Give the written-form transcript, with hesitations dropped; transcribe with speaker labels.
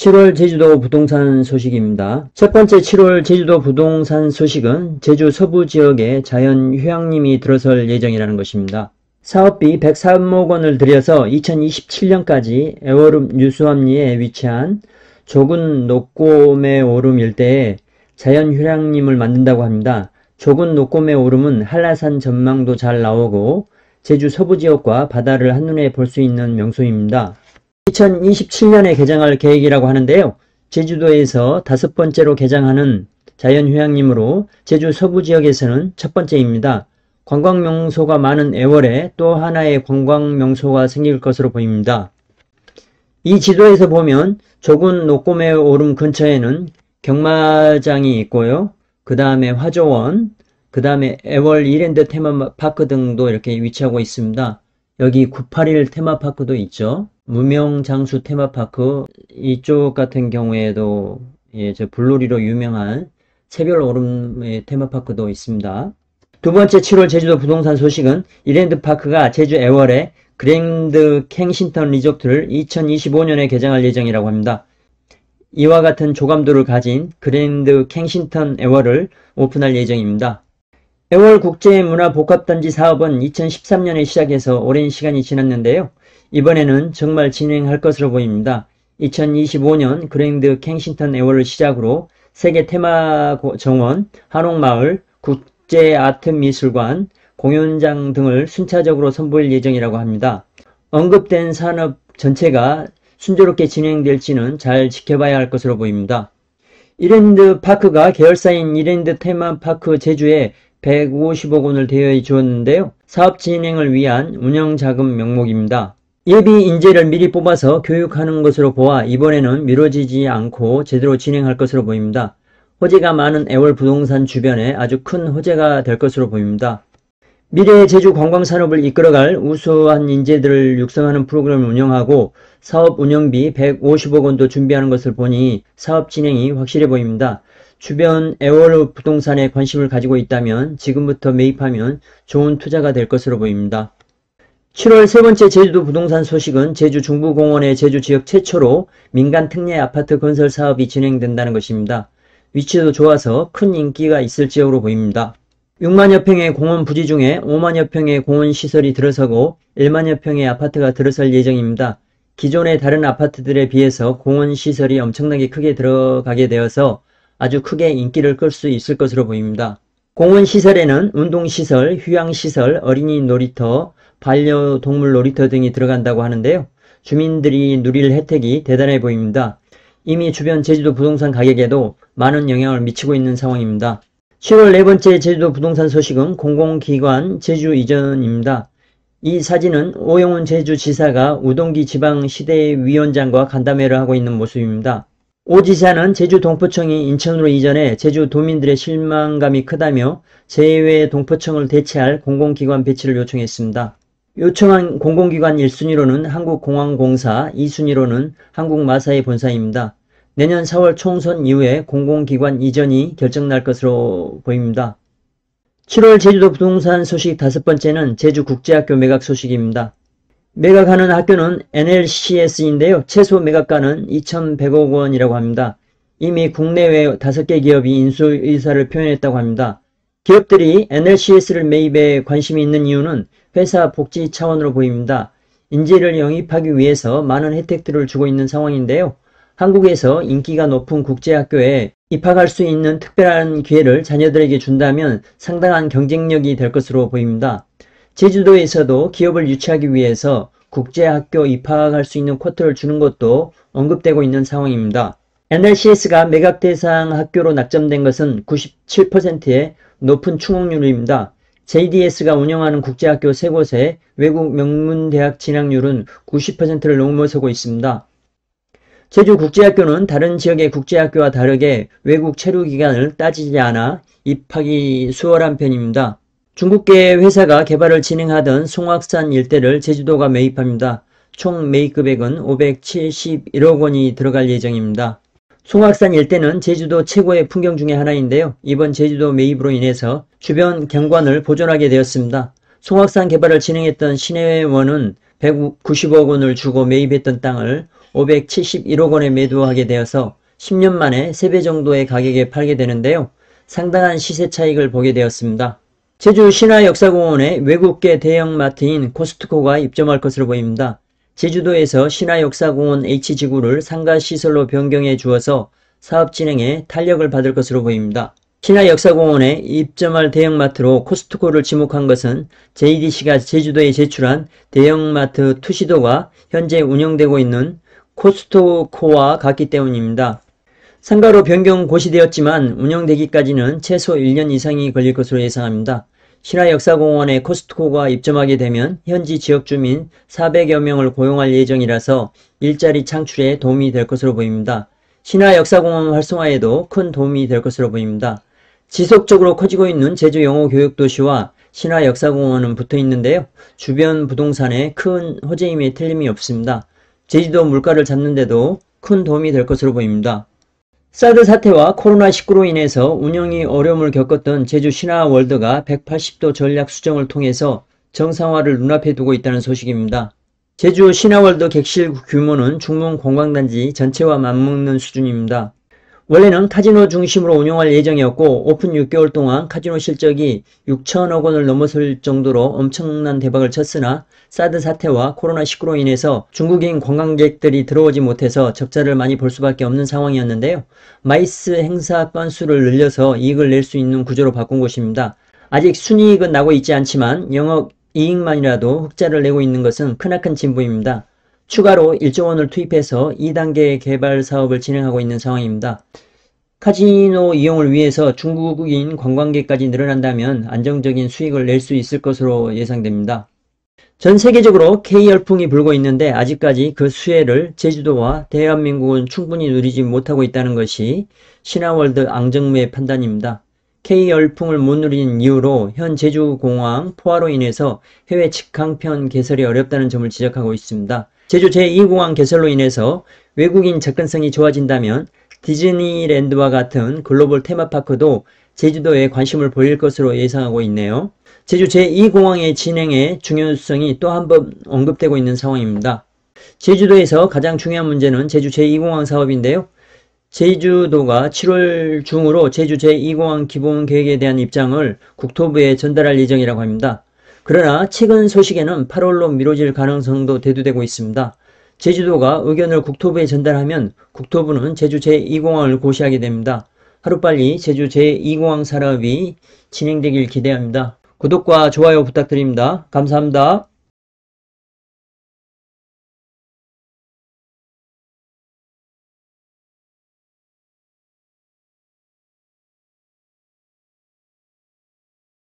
Speaker 1: 7월 제주도 부동산 소식입니다. 첫 번째 7월 제주도 부동산 소식은 제주 서부 지역에 자연 휴양림이 들어설 예정이라는 것입니다. 사업비 103억 원을 들여서 2027년까지 애월읍 유수암리에 위치한 조군 녹곰의 오름 일대에 자연 휴양림을 만든다고 합니다. 조군 녹곰의 오름은 한라산 전망도 잘 나오고 제주 서부 지역과 바다를 한눈에 볼 수 있는 명소입니다. 2027년에 개장할 계획이라고 하는데요. 제주도에서 5번째로 개장하는 자연휴양림으로 제주 서부 지역에서는 첫 번째입니다. 관광명소가 많은 애월에 또 하나의 관광명소가 생길 것으로 보입니다. 이 지도에서 보면 조군 녹곰의 오름 근처에는 경마장이 있고요. 그 다음에 화조원, 그 다음에 애월 이랜드 테마파크 등도 이렇게 위치하고 있습니다. 여기 981 테마파크도 있죠. 무명장수 테마파크, 이쪽 같은 경우에도 저 불놀이로 유명한 새별 오름의 테마파크도 있습니다. 두 번째 7월 제주도 부동산 소식은 이랜드파크가 제주 애월에 그랜드 캥싱턴 리조트를 2025년에 개장할 예정이라고 합니다. 이와 같은 조감도를 가진 그랜드 캥싱턴 애월을 오픈할 예정입니다. 애월국제문화복합단지 사업은 2013년에 시작해서 오랜 시간이 지났는데요. 이번에는 정말 진행할 것으로 보입니다. 2025년 그랜드 캥싱턴 애월을 시작으로 세계 테마 정원, 한옥마을, 국제아트미술관, 공연장 등을 순차적으로 선보일 예정이라고 합니다. 언급된 산업 전체가 순조롭게 진행될지는 잘 지켜봐야 할 것으로 보입니다. 이랜드파크가 계열사인 이랜드 테마파크 제주에 150억 원을 대여 주었는데요. 사업 진행을 위한 운영자금 명목입니다. 예비 인재를 미리 뽑아서 교육하는 것으로 보아 이번에는 미뤄지지 않고 제대로 진행할 것으로 보입니다. 호재가 많은 애월 부동산 주변에 아주 큰 호재가 될 것으로 보입니다. 미래의 제주 관광산업을 이끌어갈 우수한 인재들을 육성하는 프로그램을 운영하고 사업 운영비 150억 원도 준비하는 것을 보니 사업 진행이 확실해 보입니다. 주변 애월 부동산에 관심을 가지고 있다면 지금부터 매입하면 좋은 투자가 될 것으로 보입니다. 7월 세 번째 제주도 부동산 소식은 제주 중부공원의 제주 지역 최초로 민간 특례 아파트 건설 사업이 진행된다는 것입니다. 위치도 좋아서 큰 인기가 있을 지역으로 보입니다. 6만여 평의 공원 부지 중에 5만여 평의 공원 시설이 들어서고 1만여 평의 아파트가 들어설 예정입니다. 기존의 다른 아파트들에 비해서 공원 시설이 엄청나게 크게 들어가게 되어서 아주 크게 인기를 끌 수 있을 것으로 보입니다. 공원 시설에는 운동시설, 휴양시설, 어린이 놀이터, 반려동물 놀이터 등이 들어간다고 하는데요. 주민들이 누릴 혜택이 대단해 보입니다. 이미 주변 제주도 부동산 가격에도 많은 영향을 미치고 있는 상황입니다. 7월 네 번째 제주도 부동산 소식은 공공기관 제주 이전입니다. 이 사진은 오영훈 제주지사가 우동기 지방시대위원장과 간담회를 하고 있는 모습입니다. 오 지사는 제주 동포청이 인천으로 이전해 제주 도민들의 실망감이 크다며 제외 동포청을 대체할 공공기관 배치를 요청했습니다. 요청한 공공기관 1순위로는 한국공항공사, 2순위로는 한국마사회 본사입니다. 내년 4월 총선 이후에 공공기관 이전이 결정날 것으로 보입니다. 7월 제주도 부동산 소식 다섯 번째는 제주국제학교 매각 소식입니다. 매각하는 학교는 NLCS인데요. 최소 매각가는 2,100억 원이라고 합니다. 이미 국내외 5개 기업이 인수 의사를 표현했다고 합니다. 기업들이 NLCS를 매입에 관심이 있는 이유는 회사 복지 차원으로 보입니다. 인재를 영입하기 위해서 많은 혜택들을 주고 있는 상황인데요. 한국에서 인기가 높은 국제학교에 입학할 수 있는 특별한 기회를 자녀들에게 준다면 상당한 경쟁력이 될 것으로 보입니다. 제주도에서도 기업을 유치하기 위해서 국제학교 입학할 수 있는 쿼터를 주는 것도 언급되고 있는 상황입니다. NLCS가 매각 대상 학교로 낙점된 것은 97%의 높은 충원율입니다. JDS가 운영하는 국제학교 3곳의 외국 명문대학 진학률은 90%를 넘어서고 있습니다. 제주국제학교는 다른 지역의 국제학교와 다르게 외국 체류기간을 따지지 않아 입학이 수월한 편입니다. 중국계 회사가 개발을 진행하던 송악산 일대를 제주도가 매입합니다. 총 매입 금액은 571억 원이 들어갈 예정입니다. 송악산 일대는 제주도 최고의 풍경 중에 하나인데요. 이번 제주도 매입으로 인해서 주변 경관을 보존하게 되었습니다. 송악산 개발을 진행했던 신혜원은 190억 원을 주고 매입했던 땅을 571억 원에 매도하게 되어서 10년 만에 3배 정도의 가격에 팔게 되는데요. 상당한 시세 차익을 보게 되었습니다. 제주 신화역사공원에 외국계 대형마트인 코스트코가 입점할 것으로 보입니다. 제주도에서 신화역사공원 H지구를 상가시설로 변경해 주어서 사업 진행에 탄력을 받을 것으로 보입니다. 신화역사공원에 입점할 대형마트로 코스트코를 지목한 것은 JDC가 제주도에 제출한 대형마트 투시도가 현재 운영되고 있는 코스트코와 같기 때문입니다. 상가로 변경 고시되었지만 운영되기까지는 최소 1년 이상이 걸릴 것으로 예상합니다. 신화역사공원에 코스트코가 입점하게 되면 현지 지역 주민 400여 명을 고용할 예정이라서 일자리 창출에 도움이 될 것으로 보입니다. 신화역사공원 활성화에도 큰 도움이 될 것으로 보입니다. 지속적으로 커지고 있는 제주 영어 교육도시와 신화역사공원은 붙어 있는데요. 주변 부동산에 큰 호재임에 틀림이 없습니다. 제주도 물가를 잡는데도 큰 도움이 될 것으로 보입니다. 사드 사태와 코로나19로 인해서 운영이 어려움을 겪었던 제주 신화월드가 180도 전략 수정을 통해서 정상화를 눈앞에 두고 있다는 소식입니다. 제주 신화월드 객실 규모는 중문 관광단지 전체와 맞먹는 수준입니다. 원래는 카지노 중심으로 운영할 예정이었고 오픈 6개월 동안 카지노 실적이 6천억 원을 넘어설 정도로 엄청난 대박을 쳤으나 사드 사태와 코로나19로 인해서 중국인 관광객들이 들어오지 못해서 적자를 많이 볼 수밖에 없는 상황이었는데요. 마이스 행사 건수를 늘려서 이익을 낼 수 있는 구조로 바꾼 곳입니다. 아직 순이익은 나고 있지 않지만 영업 이익만이라도 흑자를 내고 있는 것은 크나큰 진보입니다. 추가로 1조 원을 투입해서 2단계 개발 사업을 진행하고 있는 상황입니다. 카지노 이용을 위해서 중국인 관광객까지 늘어난다면 안정적인 수익을 낼 수 있을 것으로 예상됩니다. 전 세계적으로 K열풍이 불고 있는데 아직까지 그 수혜를 제주도와 대한민국은 충분히 누리지 못하고 있다는 것이 신화월드 앙정무의 판단입니다. K열풍을 못 누리는 이유로 현 제주공항 포화로 인해서 해외 직항편 개설이 어렵다는 점을 지적하고 있습니다. 제주 제2공항 개설로 인해서 외국인 접근성이 좋아진다면 디즈니랜드와 같은 글로벌 테마파크도 제주도에 관심을 보일 것으로 예상하고 있네요. 제주 제2공항의 진행의 중요성이 또 한 번 언급되고 있는 상황입니다. 제주도에서 가장 중요한 문제는 제주 제2공항 사업인데요. 제주도가 7월 중으로 제주 제2공항 기본계획에 대한 입장을 국토부에 전달할 예정이라고 합니다. 그러나 최근 소식에는 8월로 미뤄질 가능성도 대두되고 있습니다. 제주도가 의견을 국토부에 전달하면 국토부는 제주 제2공항을 고시하게 됩니다. 하루빨리 제주 제2공항 사업이 진행되길 기대합니다. 구독과 좋아요 부탁드립니다. 감사합니다.